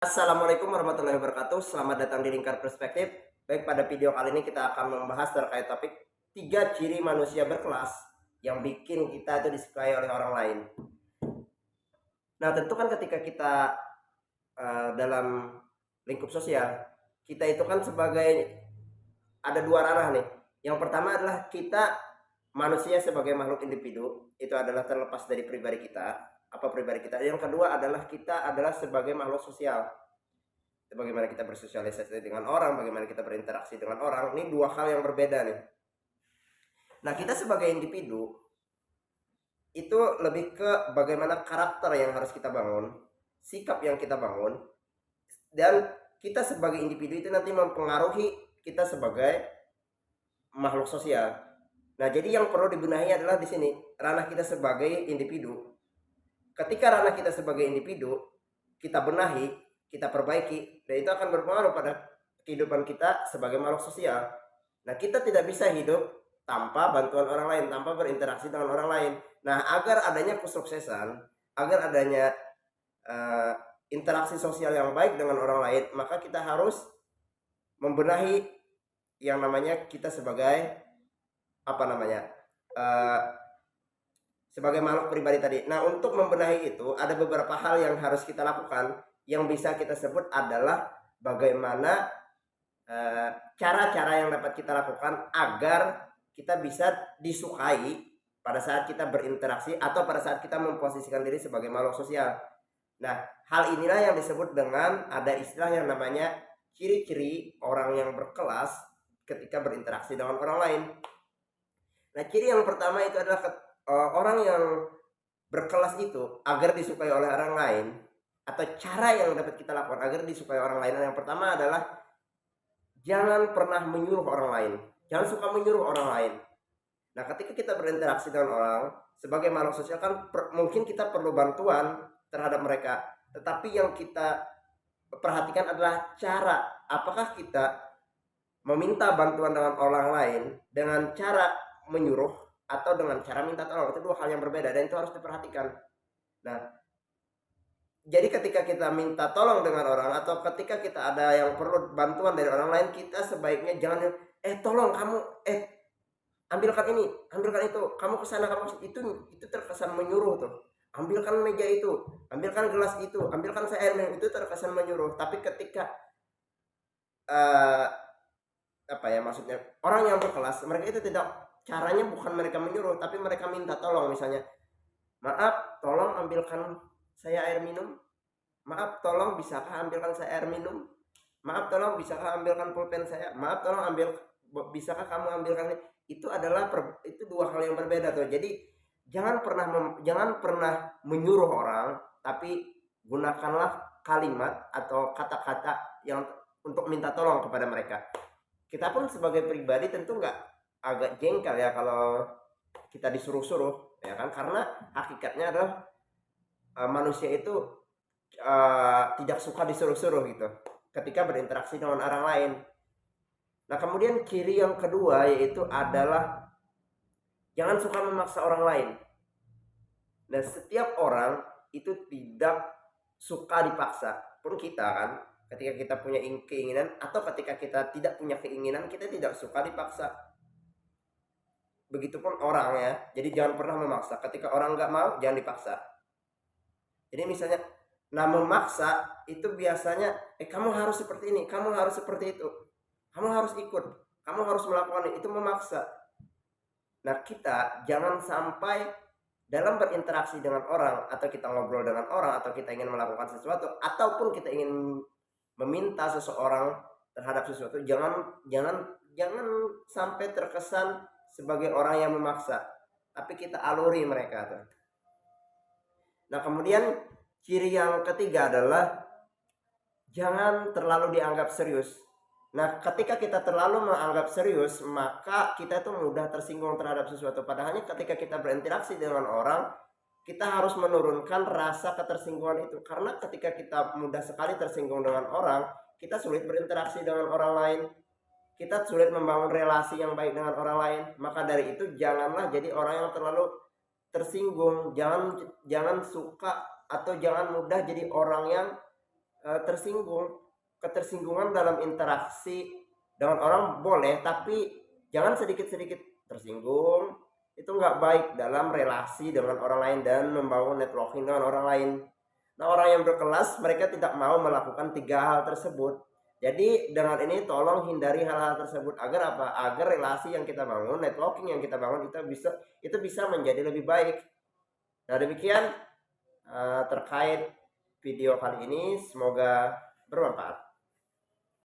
Assalamualaikum warahmatullahi wabarakatuh. Selamat datang di Lingkar Perspektif. Baik, pada video kali ini kita akan membahas terkait topik 3 ciri manusia berkelas yang bikin kita itu disukai oleh orang lain. Nah, tentu kan ketika kita dalam lingkup sosial, kita itu kan sebagai ada dua ranah nih. Yang pertama adalah kita manusia sebagai makhluk individu, itu adalah terlepas dari pribadi kita, apa pribadi kita. Yang kedua adalah kita adalah sebagai makhluk sosial, bagaimana kita bersosialisasi dengan orang, bagaimana kita berinteraksi dengan orang. Ini dua hal yang berbeda nih. Nah, kita sebagai individu itu lebih ke bagaimana karakter yang harus kita bangun, sikap yang kita bangun, dan kita sebagai individu itu nanti mempengaruhi kita sebagai makhluk sosial. Nah, jadi yang perlu dibenahi adalah di sini ranah kita sebagai individu. Ketika ranah kita sebagai individu kita benahi, kita perbaiki, dan itu akan berpengaruh pada kehidupan kita sebagai makhluk sosial. Nah, kita tidak bisa hidup tanpa bantuan orang lain, tanpa berinteraksi dengan orang lain. Nah, agar adanya kesuksesan, agar adanya uh, interaksi sosial yang baik dengan orang lain, maka kita harus membenahi yang namanya kita sebagai apa namanya uh, sebagai makhluk pribadi tadi. Nah, untuk membenahi itu ada beberapa hal yang harus kita lakukan. Yang bisa kita sebut adalah bagaimana cara-cara yang dapat kita lakukan agar kita bisa disukai pada saat kita berinteraksi atau pada saat kita memposisikan diri sebagai makhluk sosial. Nah, hal inilah yang disebut dengan ada istilah yang namanya ciri-ciri orang yang berkelas ketika berinteraksi dengan orang lain. Nah, ciri yang pertama itu adalah orang yang berkelas itu agar disukai oleh orang lain, atau cara yang dapat kita lakukan agar disukai orang lain. Yang pertama adalah jangan pernah menyuruh orang lain. Jangan suka menyuruh orang lain. Nah, ketika kita berinteraksi dengan orang sebagai makhluk sosial kan mungkin kita perlu bantuan terhadap mereka. Tetapi yang kita perhatikan adalah cara, apakah kita meminta bantuan dengan orang lain dengan cara menyuruh atau dengan cara minta tolong. Itu dua hal yang berbeda dan itu harus diperhatikan. Nah, jadi ketika kita minta tolong dengan orang atau ketika kita ada yang perlu bantuan dari orang lain, kita sebaiknya jangan tolong kamu, ambilkan ini, ambilkan itu, kamu kesana, kamu itu terkesan menyuruh tuh. Ambilkan meja itu, ambilkan gelas itu, ambilkan saya air minum, itu terkesan menyuruh. Tapi ketika uh, apa ya maksudnya orang yang berkelas, mereka itu tidak, caranya bukan mereka menyuruh tapi mereka minta tolong. Misalnya, maaf tolong ambilkan saya air minum, maaf tolong bisakah ambilkan saya air minum, maaf tolong bisakah ambilkan pulpen saya, maaf tolong bisakah kamu ambilkan. Itu adalah itu dua hal yang berbeda tuh. Jadi jangan pernah menyuruh orang, tapi gunakanlah kalimat atau kata-kata yang untuk minta tolong kepada mereka. Kita pun sebagai pribadi tentu nggak, agak jengkel ya kalau kita disuruh-suruh, ya kan, karena hakikatnya adalah manusia itu tidak suka disuruh-suruh gitu ketika berinteraksi dengan orang lain. Nah, kemudian ciri yang kedua yaitu adalah jangan suka memaksa orang lain. Dan setiap orang itu tidak suka dipaksa. Pun kita kan, ketika kita punya keinginan atau ketika kita tidak punya keinginan, kita tidak suka dipaksa. Begitupun orang ya. Jadi jangan pernah memaksa. Ketika orang nggak mau, jangan dipaksa. Jadi misalnya, nah memaksa itu biasanya, kamu harus seperti ini, kamu harus seperti itu, kamu harus ikut, kamu harus melakukan itu, memaksa. Nah, kita jangan sampai dalam berinteraksi dengan orang, atau kita ngobrol dengan orang, atau kita ingin melakukan sesuatu, ataupun kita ingin meminta seseorang terhadap sesuatu, jangan sampai terkesan sebagai orang yang memaksa, tapi kita aluri mereka tuh. Nah, kemudian ciri yang ketiga adalah jangan terlalu dianggap serius. Nah, ketika kita terlalu menganggap serius, maka kita tuh mudah tersinggung terhadap sesuatu. Padahal ketika kita berinteraksi dengan orang, kita harus menurunkan rasa ketersinggungan itu. Karena ketika kita mudah sekali tersinggung dengan orang, kita sulit berinteraksi dengan orang lain. Kita sulit membangun relasi yang baik dengan orang lain. Maka dari itu janganlah jadi orang yang terlalu tersinggung. Jangan suka atau jangan mudah jadi orang yang tersinggung. Ketersinggungan dalam interaksi dengan orang boleh, tapi jangan sedikit-sedikit tersinggung. Itu nggak baik dalam relasi dengan orang lain dan membangun networking dengan orang lain. Nah, orang yang berkelas mereka tidak mau melakukan tiga hal tersebut. Jadi dengan ini tolong hindari hal-hal tersebut agar apa? Agar relasi yang kita bangun, networking yang kita bangun itu bisa menjadi lebih baik. Nah, demikian terkait video kali ini, semoga bermanfaat.